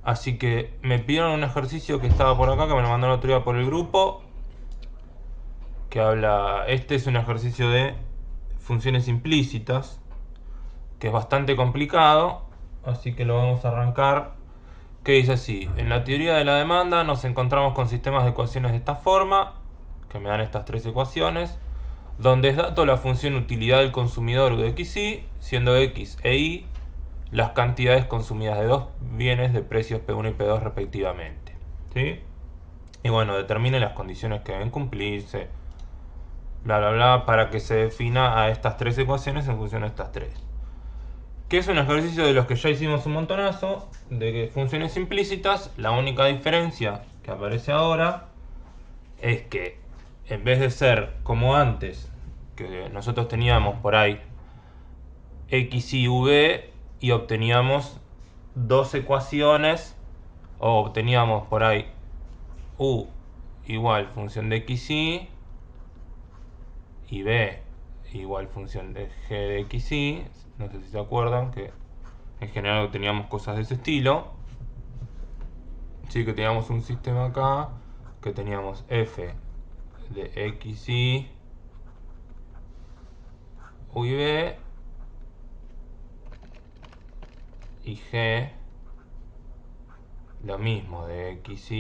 Así que me pidieron un ejercicio que estaba por acá, que me lo mandaron otro día por el grupo, que habla, este es un ejercicio de funciones implícitas, que es bastante complicado, así que lo vamos a arrancar, que dice así: en la teoría de la demanda nos encontramos con sistemas de ecuaciones de esta forma, que me dan estas tres ecuaciones, donde es dato la función utilidad del consumidor de XY, siendo X e Y las cantidades consumidas de dos bienes de precios P1 y P2 respectivamente. ¿Sí? Y bueno, determine las condiciones que deben cumplirse, bla bla bla, para que se defina a estas tres ecuaciones en función de estas tres. Que es un ejercicio de los que ya hicimos un montonazo, de funciones implícitas. La única diferencia que aparece ahora es que en vez de ser como antes, que nosotros teníamos por ahí x, y, v y obteníamos dos ecuaciones, o obteníamos por ahí u igual función de x, y b igual función de g de x, no sé si se acuerdan que en general teníamos cosas de ese estilo. Sí, que teníamos un sistema acá, que teníamos f de x, u y b, y g lo mismo de x,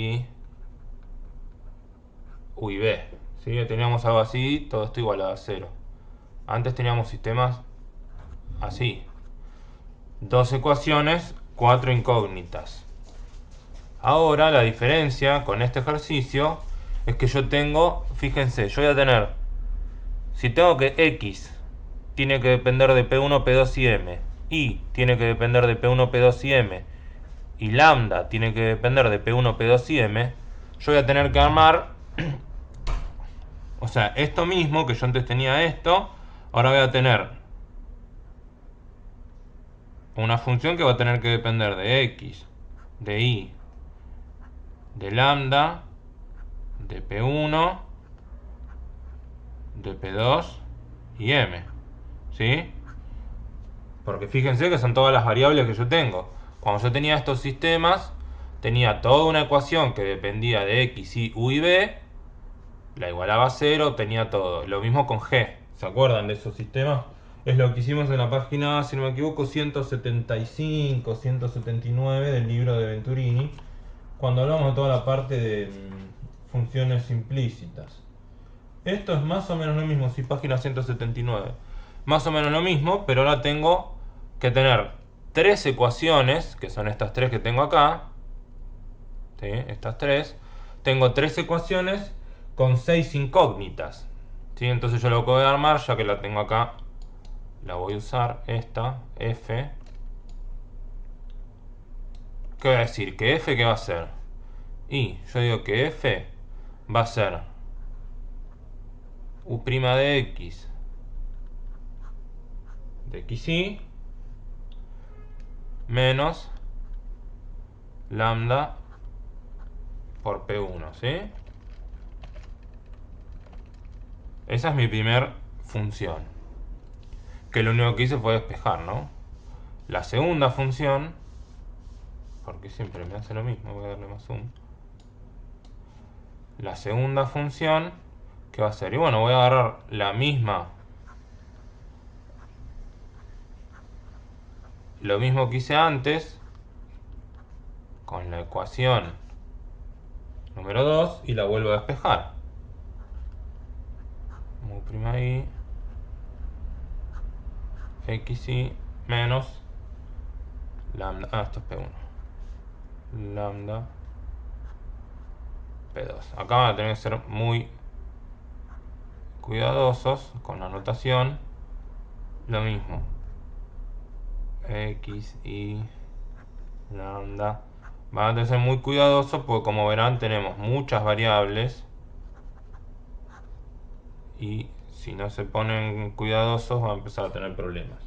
u y b. ¿Sí? Teníamos algo así, todo esto igualado a cero. Antes teníamos sistemas así: dos ecuaciones, cuatro incógnitas. Ahora la diferencia con este ejercicio es que yo tengo, fíjense, yo voy a tener, si tengo que x tiene que depender de P1, P2 y M, y tiene que depender de P1, P2 y M, y lambda tiene que depender de P1, P2 y M, yo voy a tener que armar, o sea, esto mismo que yo antes tenía esto, ahora voy a tener una función que va a tener que depender de x, de y, de lambda, de P1, de P2 y M. ¿Sí? Porque fíjense que son todas las variables que yo tengo. Cuando yo tenía estos sistemas, tenía toda una ecuación que dependía de x, y, u y b, la igualaba a cero, tenía todo. Lo mismo con g. ¿Se acuerdan de esos sistemas? Es lo que hicimos en la página, si no me equivoco, 175, 179 del libro de Venturini, cuando hablamos de toda la parte de funciones implícitas. Esto es más o menos lo mismo, sí, página 179. Más o menos lo mismo, pero ahora tengo que tener tres ecuaciones, que son estas tres que tengo acá. ¿Sí? Estas tres. Tengo tres ecuaciones con seis incógnitas. ¿Sí? Entonces yo lo voy a armar, ya que la tengo acá, la voy a usar, esta, f. ¿Qué voy a decir? ¿Que f qué va a ser? Y yo digo que f va a ser u' de x, de xy, menos lambda por P1, ¿sí? Esa es mi primer función, que lo único que hice fue despejar, ¿no? La segunda función, porque siempre me hace lo mismo, voy a darle más zoom. La segunda función, ¿qué va a ser? Y bueno, voy a agarrar la misma, lo mismo que hice antes, con la ecuación número 2, y la vuelvo a despejar. Mu' i xy menos lambda, esto es P1, lambda P2. Acá van a tener que ser muy cuidadosos con la notación. Lo mismo, x, y, lambda. Van a tener que ser muy cuidadosos porque, como verán, tenemos muchas variables, y si no se ponen cuidadosos van a empezar a tener problemas.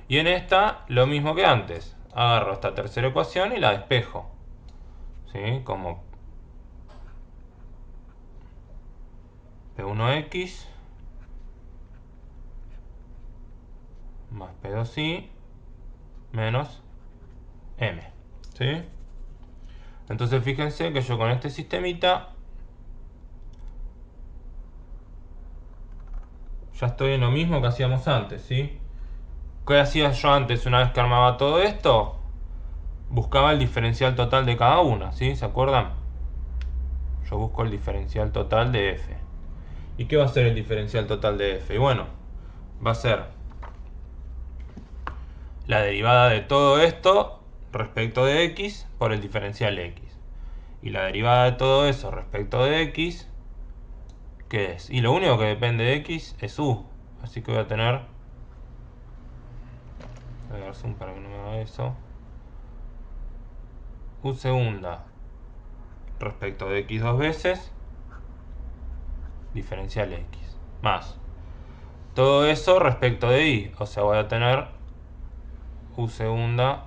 Y en esta, lo mismo que antes. Agarro esta tercera ecuación y la despejo. ¿Sí? Como P1x más P2y menos M. ¿Sí? Entonces fíjense que yo con este sistemita ya estoy en lo mismo que hacíamos antes, ¿sí? ¿Qué hacía yo antes una vez que armaba todo esto? Buscaba el diferencial total de cada una, ¿sí? ¿Se acuerdan? Yo busco el diferencial total de f. ¿Y qué va a ser el diferencial total de f? Y bueno, va a ser la derivada de todo esto respecto de x por el diferencial x. Y la derivada de todo eso respecto de x, ¿qué es? Y lo único que depende de x es u. Así que voy a tener... Voy a dar zoom para que no me haga eso. U segunda respecto de x dos veces, diferencial x, más todo eso respecto de y. O sea, voy a tener u segunda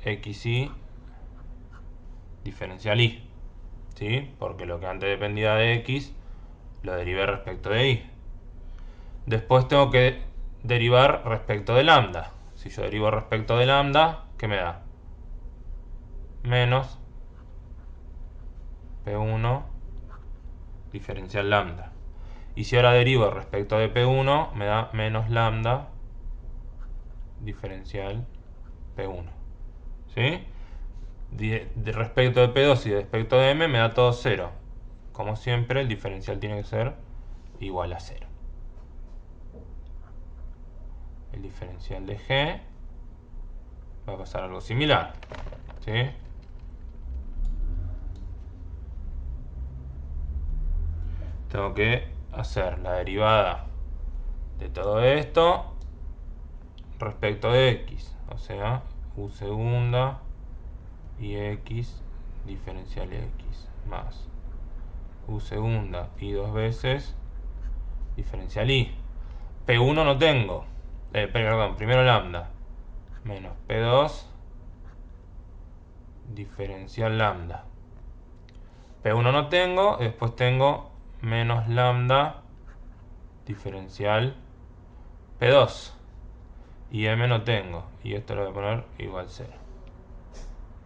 xy diferencial y. ¿Sí? Porque lo que antes dependía de x lo derivé respecto de y. Después tengo que derivar respecto de lambda. Si yo derivo respecto de lambda, ¿qué me da? Menos P1 diferencial lambda. Y si ahora derivo respecto de P1, me da menos lambda diferencial P1. ¿Sí? De respecto de P2 y respecto de M me da todo 0. Como siempre, el diferencial tiene que ser igual a 0. El diferencial de G va a pasar algo similar. ¿Sí? Tengo que hacer la derivada de todo esto respecto de x. O sea, u segunda y x diferencial x más u segunda y dos veces diferencial y. P1 no tengo. Perdón, primero lambda. Menos P2 diferencial lambda. P1 no tengo. Y después tengo menos lambda diferencial P2. Y M no tengo. Y esto lo voy a poner igual 0.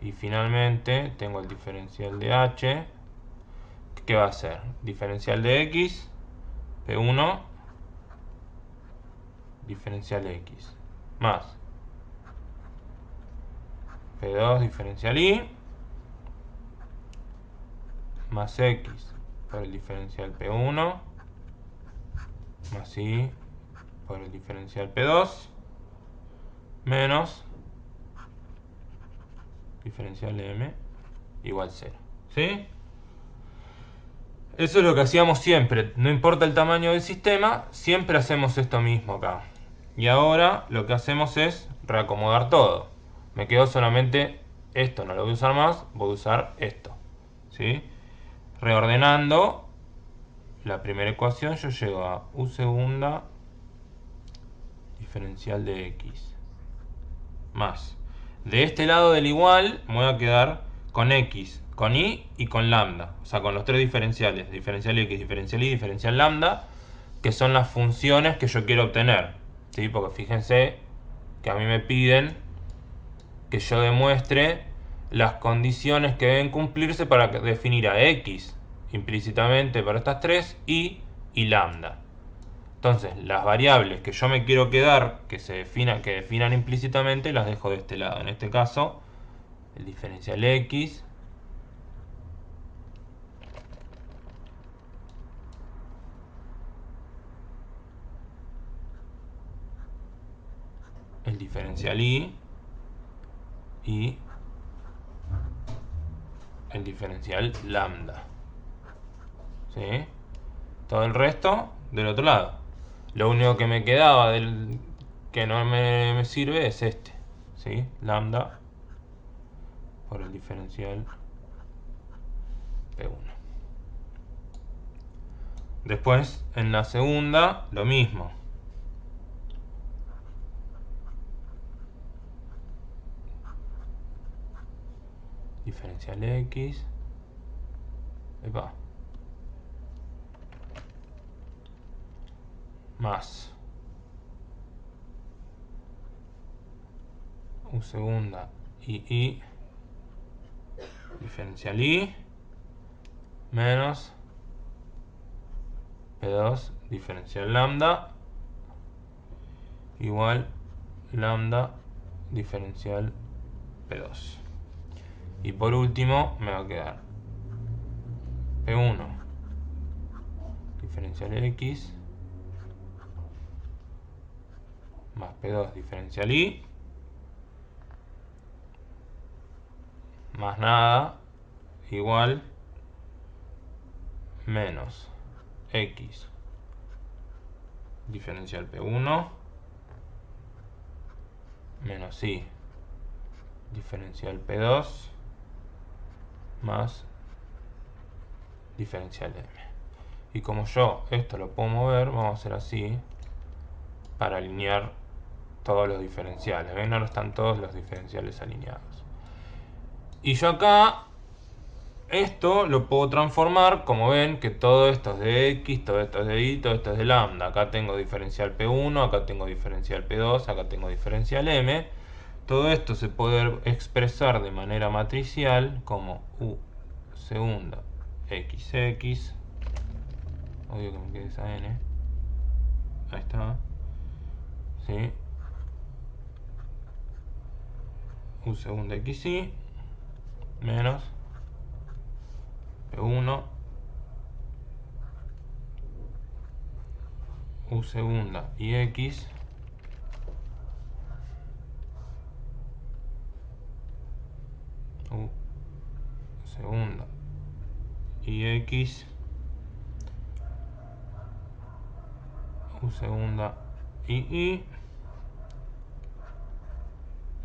Y finalmente tengo el diferencial de H. ¿Qué va a ser? Diferencial de X. P1 diferencial X. Más P2 diferencial Y. Más X por el diferencial P1. Más Y por el diferencial P2. Menos diferencial de M igual 0. ¿Sí? Eso es lo que hacíamos siempre. No importa el tamaño del sistema, siempre hacemos esto mismo acá. Y ahora lo que hacemos es reacomodar todo. Me quedó solamente esto, no lo voy a usar más, voy a usar esto. ¿Sí? Reordenando la primera ecuación, yo llego a u segunda diferencial de x más. De este lado del igual me voy a quedar con x, con y y con lambda. O sea, con los tres diferenciales. Diferencial x, diferencial y, diferencial lambda. Que son las funciones que yo quiero obtener. ¿Sí? Porque fíjense que a mí me piden que yo demuestre las condiciones que deben cumplirse para definir a x implícitamente para estas tres y lambda. Entonces, las variables que yo me quiero quedar, que definan implícitamente, las dejo de este lado. En este caso, el diferencial x el diferencial y el diferencial lambda. ¿Sí? Todo el resto del otro lado. Lo único que me quedaba que no me sirve es este. ¿Sí? Lambda por el diferencial P1. Después, en la segunda, lo mismo. Diferencial x. Epa. Más u segunda y diferencial i menos P2 diferencial lambda igual lambda diferencial P2. Y por último me va a quedar P1 diferencial X más P2 diferencial Y más nada igual menos X diferencial P1 menos Y diferencial P2 más diferencial M. Y como yo esto lo puedo mover, vamos a hacer así para alinear todos los diferenciales. ¿Ven? Ahora están todos los diferenciales alineados. Y yo acá esto lo puedo transformar, como ven, que todo esto es de X, todo esto es de Y, todo esto es de lambda. Acá tengo diferencial P1, acá tengo diferencial P2, acá tengo diferencial M. Todo esto se puede expresar de manera matricial como U segunda XX. Obvio que me quede esa N. Ahí está. ¿Sí? U segunda XY menos P1 U segunda y X U segunda y X U segunda y Y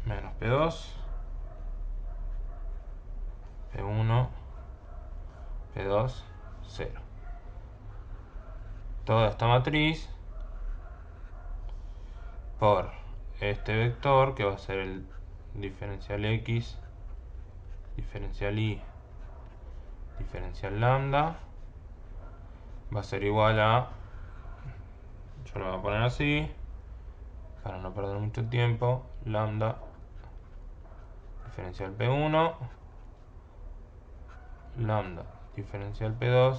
menos P2 P1 P2 0. Toda esta matriz por este vector que va a ser el diferencial X diferencial Y diferencial lambda va a ser igual a, yo lo voy a poner así para no perder mucho tiempo, lambda diferencial P1 lambda diferencial P2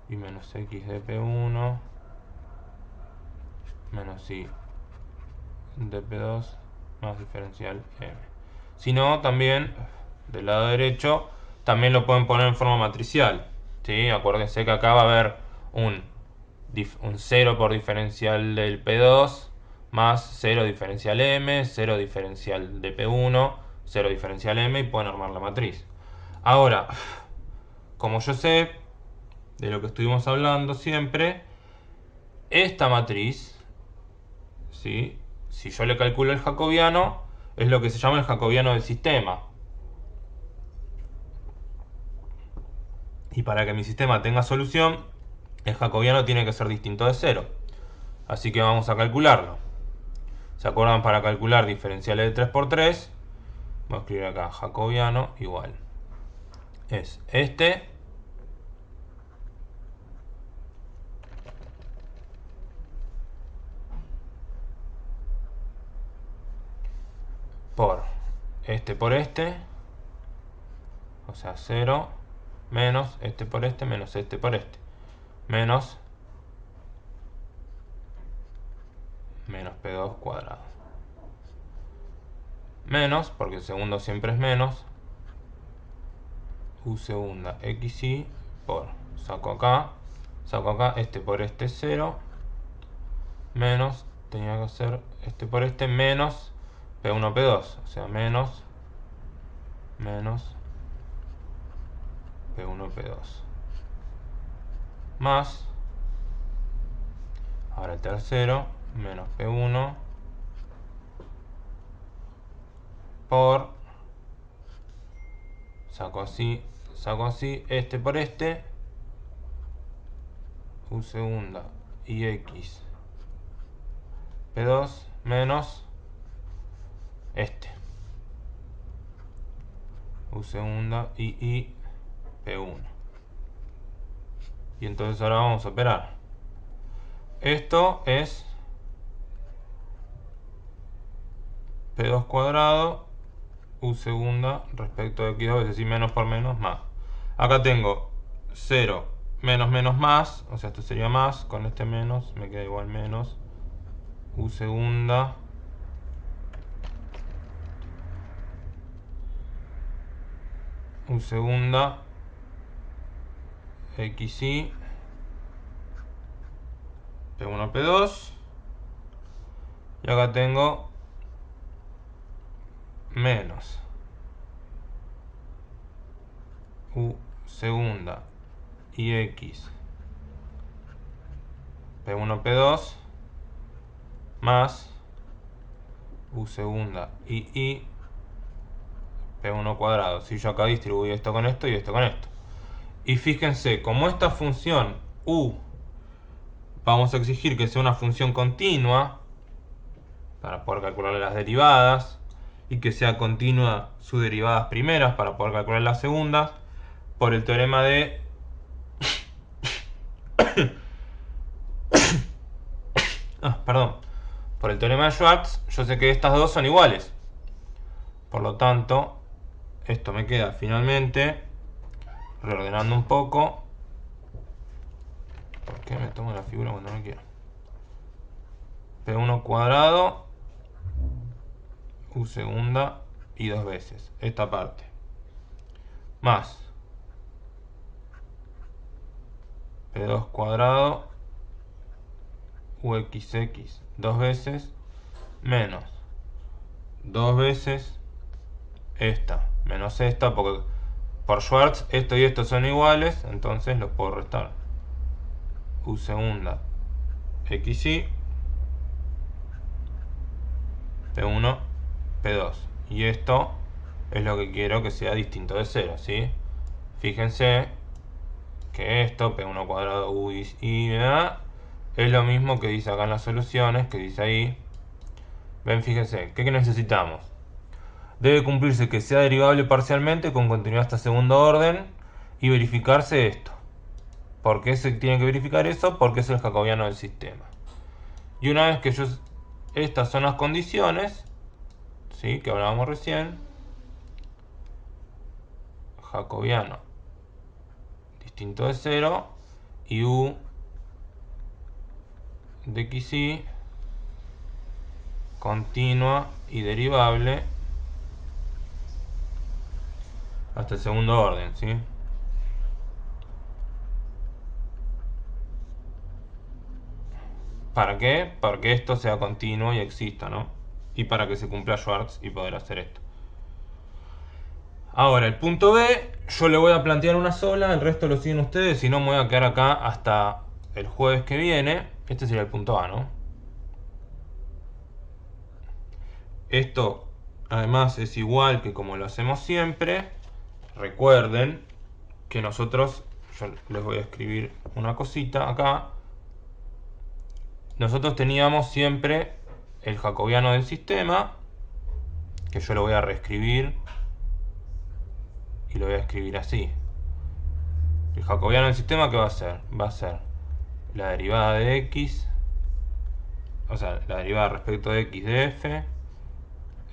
y menos X de P1 menos Y de P2 más diferencial M. Si no, también del lado derecho también lo pueden poner en forma matricial, ¿sí? Acuérdense que acá va a haber un 0 por diferencial del P2 más 0 diferencial M, 0 diferencial de P1, 0 diferencial M y pueden armar la matriz. Ahora, como yo sé de lo que estuvimos hablando siempre, esta matriz, ¿sí? Si yo le calculo el jacobiano, es lo que se llama el jacobiano del sistema. Y para que mi sistema tenga solución, el jacobiano tiene que ser distinto de 0. Así que vamos a calcularlo. ¿Se acuerdan? Para calcular diferenciales de 3 por 3, voy a escribir acá jacobiano igual. Es este por este, o sea 0, menos este por este, menos este por este, menos P2 cuadrado. Menos, porque el segundo siempre es menos, U segunda XY por, saco acá, este por este 0, menos, tenía que hacer este por este, menos P1 P2, o sea, menos P1 P2, más, ahora el tercero, menos P1 por, saco así, este por este, U segunda y X P2 menos este, U segunda y P1. Y entonces ahora vamos a operar. Esto es P2 cuadrado u segunda respecto de x dos veces, y menos por menos más. Acá tengo 0 menos menos más, o sea esto sería más, con este menos me queda igual menos u segunda xy P1 P2, y acá tengo menos u segunda y x P1 P2 más u segunda y P1 cuadrado. Si yo acá distribuyo esto con esto y esto con esto. Y fíjense, como esta función u vamos a exigir que sea una función continua para poder calcular las derivadas, y que sea continua sus derivadas primeras para poder calcular las segundas, por el teorema de por el teorema de Schwartz, yo sé que estas dos son iguales. Por lo tanto, esto me queda finalmente, reordenando un poco. ¿Por qué me tomo la figura cuando no quiero? P1 cuadrado u segunda y dos veces esta parte, más P2 cuadrado uxx dos veces menos dos veces esta menos esta, porque por Schwartz esto y esto son iguales, entonces los puedo restar. U segunda xy P1 P2, y esto es lo que quiero que sea distinto de 0, ¿sí? Fíjense que esto P1 cuadrado u y es lo mismo que dice acá en las soluciones, que dice ahí. Ven, fíjense, ¿qué necesitamos? Debe cumplirse que sea derivable parcialmente con continuidad hasta segundo orden y verificarse esto. ¿Por qué se tiene que verificar eso? Porque es el jacobiano del sistema. Y una vez que estas son las condiciones, ¿sí?, que hablábamos recién, jacobiano distinto de 0 y u de xy continua y derivable hasta el segundo orden, ¿sí? ¿Para qué? Para que esto sea continuo y exista, ¿no? Y para que se cumpla Schwartz y poder hacer esto. Ahora, el punto B, yo le voy a plantear una sola, el resto lo siguen ustedes, si no me voy a quedar acá hasta el jueves que viene. Este sería el punto A, ¿no? Esto, además, es igual que como lo hacemos siempre. Recuerden que nosotros, yo les voy a escribir una cosita acá. Nosotros teníamos siempre el jacobiano del sistema, que yo lo voy a reescribir y lo voy a escribir así. El jacobiano del sistema, ¿qué va a ser? Va a ser la derivada de x, o sea, la derivada respecto de x de f,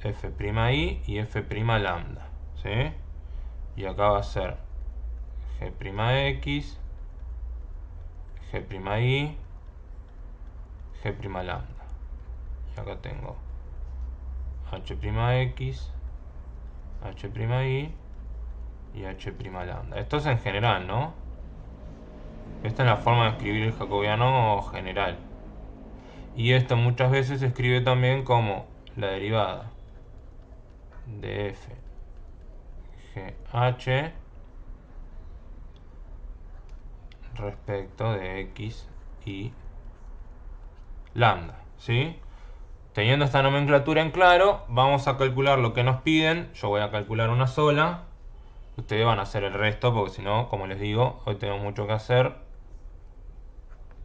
f'i y f' lambda, ¿sí? Y acá va a ser g'x, g'i, g' lambda. Y acá tengo h'x, h'i y h' lambda. Esto es en general, ¿no? Esta es la forma de escribir el jacobiano general. Y esto muchas veces se escribe también como la derivada de f gh respecto de x y lambda, ¿sí? Teniendo esta nomenclatura en claro, vamos a calcular lo que nos piden. Yo voy a calcular una sola. Ustedes van a hacer el resto, porque si no, como les digo, hoy tengo mucho que hacer.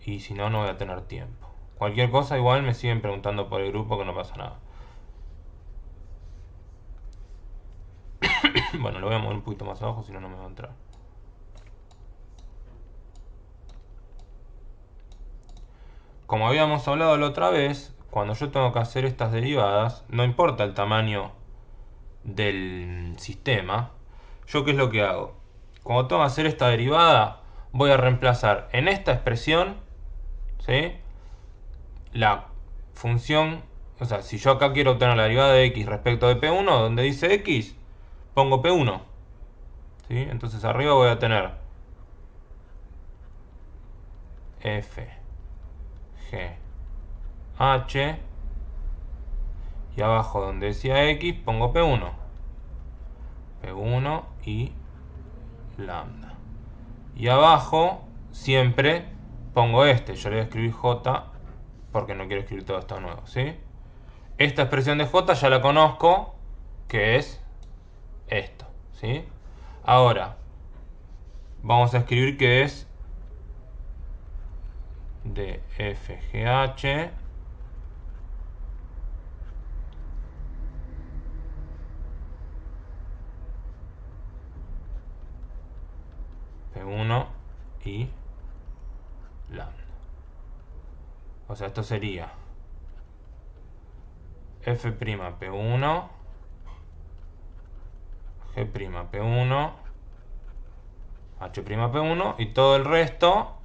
Y si no, no voy a tener tiempo. Cualquier cosa, igual me siguen preguntando por el grupo, que no pasa nada. Bueno, lo voy a mover un poquito más abajo, si no, no me va a entrar. Como habíamos hablado la otra vez, cuando yo tengo que hacer estas derivadas, no importa el tamaño del sistema, ¿yo qué es lo que hago? Cuando tengo que hacer esta derivada, voy a reemplazar en esta expresión, ¿sí?, la función, o sea, si yo acá quiero obtener la derivada de x respecto de P1, donde dice x, pongo P1, ¿sí? Entonces arriba voy a tener f, g, h, y abajo donde decía x, pongo P1, P1 y lambda. Y abajo siempre pongo este, yo le voy a escribir j porque no quiero escribir todo esto nuevo, ¿sí? Esta expresión de j ya la conozco, que es esto, ¿sí? Ahora, vamos a escribir que es de FGH P1 y lambda. O sea, esto sería F'P1, G'P1, H'P1 y todo el resto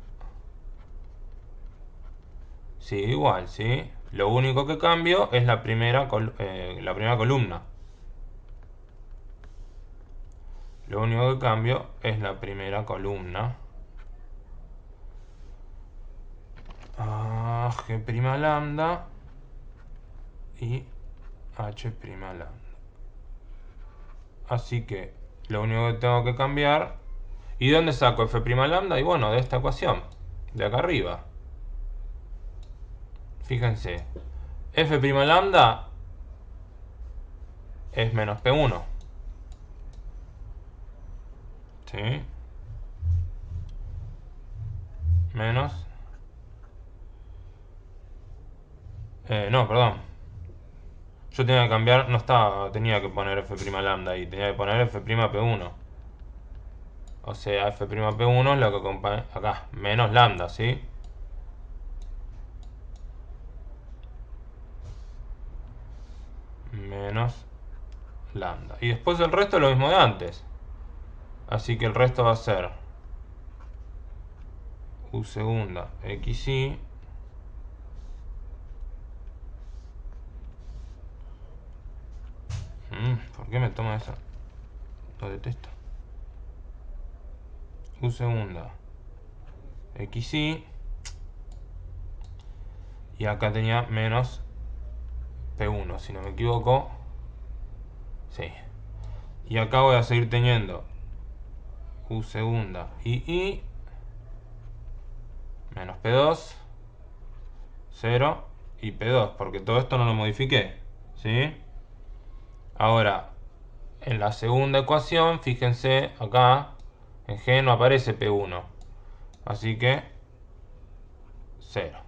sigue igual, ¿sí? Lo único que cambio es la primera columna. Lo único que cambio es la primera columna. G' lambda y H' lambda. Así que lo único que tengo que cambiar. ¿Y dónde saco F' lambda? Y bueno, de esta ecuación, de acá arriba. Fíjense, F' lambda es menos P1. ¿Sí? Menos... no, perdón. Yo tenía que cambiar, tenía que poner F' lambda ahí, tenía que poner F' P1. O sea, F' P1 es lo que acompaña acá, menos lambda, ¿sí? Menos lambda. Y después el resto es lo mismo de antes. Así que el resto va a ser U segunda XY ¿por qué me toma eso? Lo detesto. U segunda XY. Y acá tenía menos P1, si no me equivoco. Sí. Y acá voy a seguir teniendo U segunda y menos P2, 0 y P2, porque todo esto no lo modifiqué, ¿sí? Ahora, en la segunda ecuación, fíjense acá, en G no aparece P1, así que 0.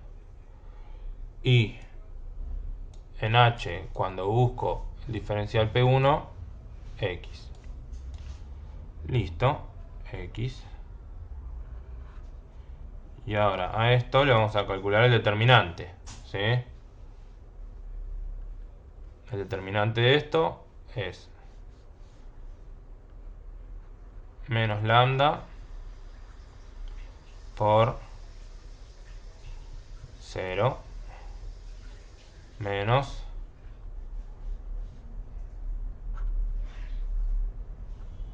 Y en H, cuando busco el diferencial P1, X. Listo, X. Y ahora a esto le vamos a calcular el determinante, ¿sí? El determinante de esto es menos lambda por 0 menos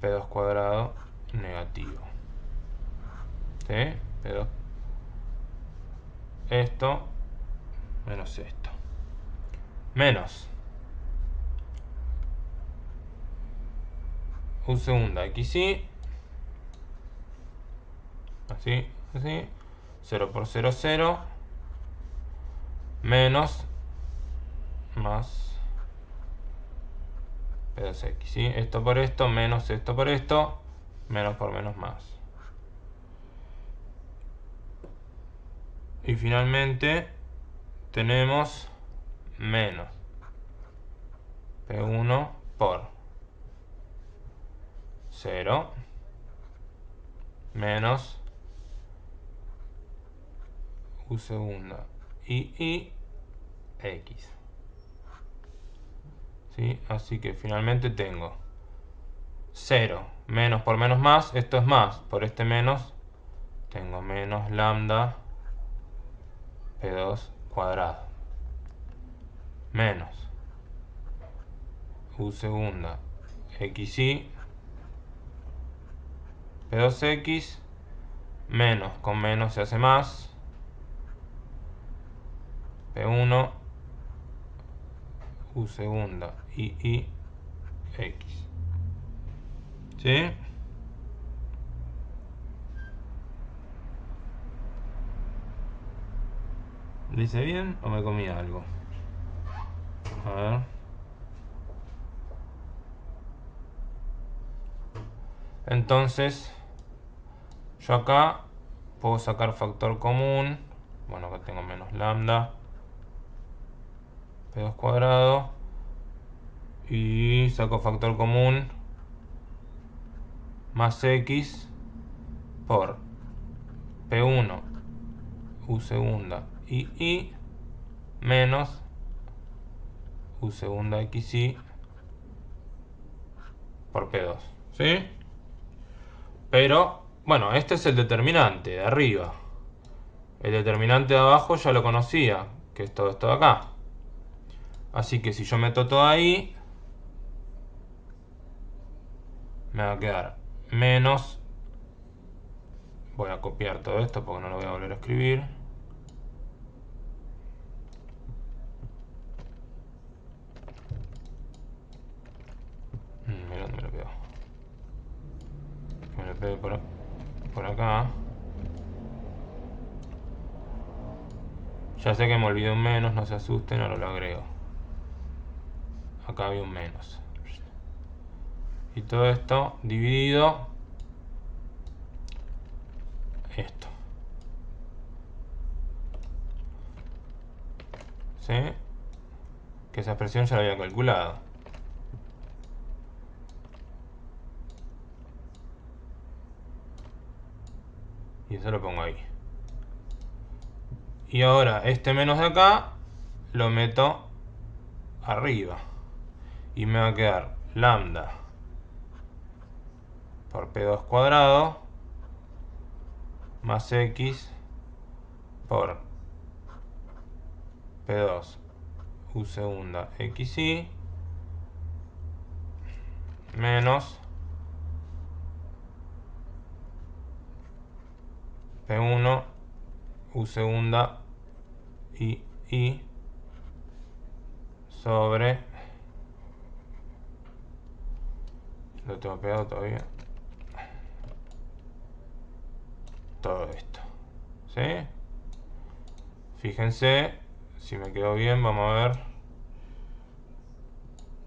P2 cuadrado negativo. ¿Sí? P2. Esto menos esto. Menos U segunda XY. Así, así. 0 por 0, 0. Menos más P2X. ¿Sí? Esto por esto, menos esto por esto. Menos por menos más. Y finalmente tenemos menos P1 por 0 menos U segunda y X. ¿sí? Así que finalmente tengo 0, menos por menos más, esto es más, por este menos tengo menos lambda P2 cuadrado, menos U segunda XY P2X, menos con menos se hace más, P1 U segunda y X. ¿Sí? ¿Lo hice bien o me comí algo? A ver. Entonces, yo acá puedo sacar factor común. Bueno, acá tengo menos lambda P2 cuadrado. Y saco factor común más X por P1 U segunda y menos U segunda XY por P2. ¿Sí? Pero, bueno, este es el determinante de arriba. El determinante de abajo ya lo conocía, que es todo esto de acá. Así que si yo meto todo ahí, me va a quedar menos. Voy a copiar todo esto porque no lo voy a volver a escribir. Mira dónde me lo pego. Que me lo pegue por acá. Ya sé que me olvidé un menos, no se asusten, ahora lo agrego. Acá había un menos. Y todo esto dividido esto. ¿Sí? Que esa expresión ya la había calculado. Y eso lo pongo ahí. Y ahora este menos de acá lo meto arriba. Y me va a quedar lambda por P2 cuadrado más X por P2 U segunda XY menos P1 U segunda y sobre, lo tengo pegado todavía, todo esto. ¿Sí? Fíjense, si me quedó bien, vamos a ver.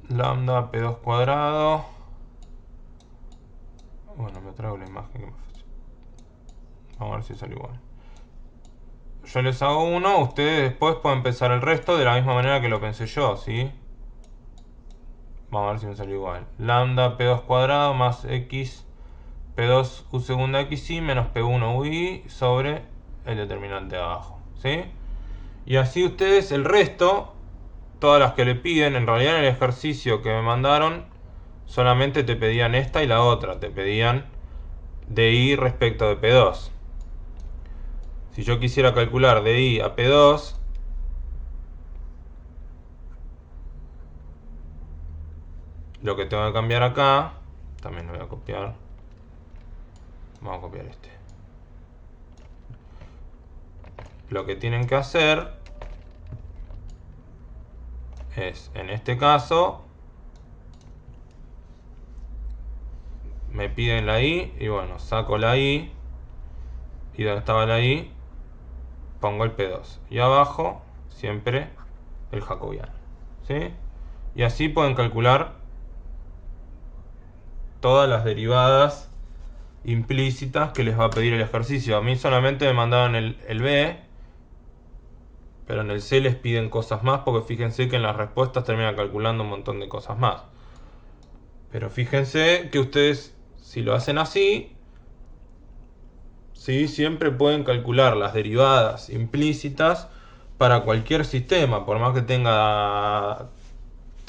Lambda P2 cuadrado. Bueno, me traigo la imagen que me fácil. Vamos a ver si sale igual. Yo les hago uno, ustedes después pueden empezar el resto de la misma manera que lo pensé yo, ¿sí? Vamos a ver si me salió igual. Lambda P2 cuadrado más X P2 U segunda XY menos P1 UI sobre el determinante de abajo, ¿sí? Y así ustedes el resto, todas las que le piden, en realidad en el ejercicio que me mandaron, solamente te pedían esta y la otra, te pedían DI respecto de P2. Si yo quisiera calcular DI a P2, lo que tengo que cambiar acá, también lo voy a copiar. Vamos a copiar este. Lo que tienen que hacer es, en este caso, me piden la I y bueno, saco la I y donde estaba la I pongo el P2 y abajo siempre el jacobiano, ¿sí? Y así pueden calcular todas las derivadas implícitas que les va a pedir el ejercicio. A mí solamente me mandaron el B, pero en el C les piden cosas más porque fíjense que en las respuestas terminan calculando un montón de cosas más. Pero fíjense que ustedes, si lo hacen así, ¿sí? Siempre pueden calcular las derivadas implícitas para cualquier sistema, por más que tenga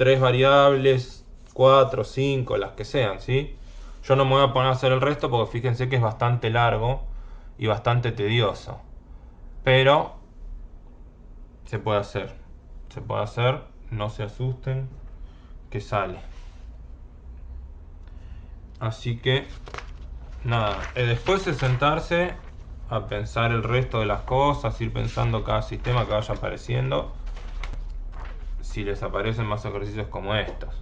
3 variables, 4, 5, las que sean, ¿sí? Yo no me voy a poner a hacer el resto porque fíjense que es bastante largo y bastante tedioso. Pero se puede hacer. Se puede hacer, no se asusten, que sale. Así que, nada, después es sentarse a pensar el resto de las cosas, ir pensando cada sistema que vaya apareciendo, si les aparecen más ejercicios como estos.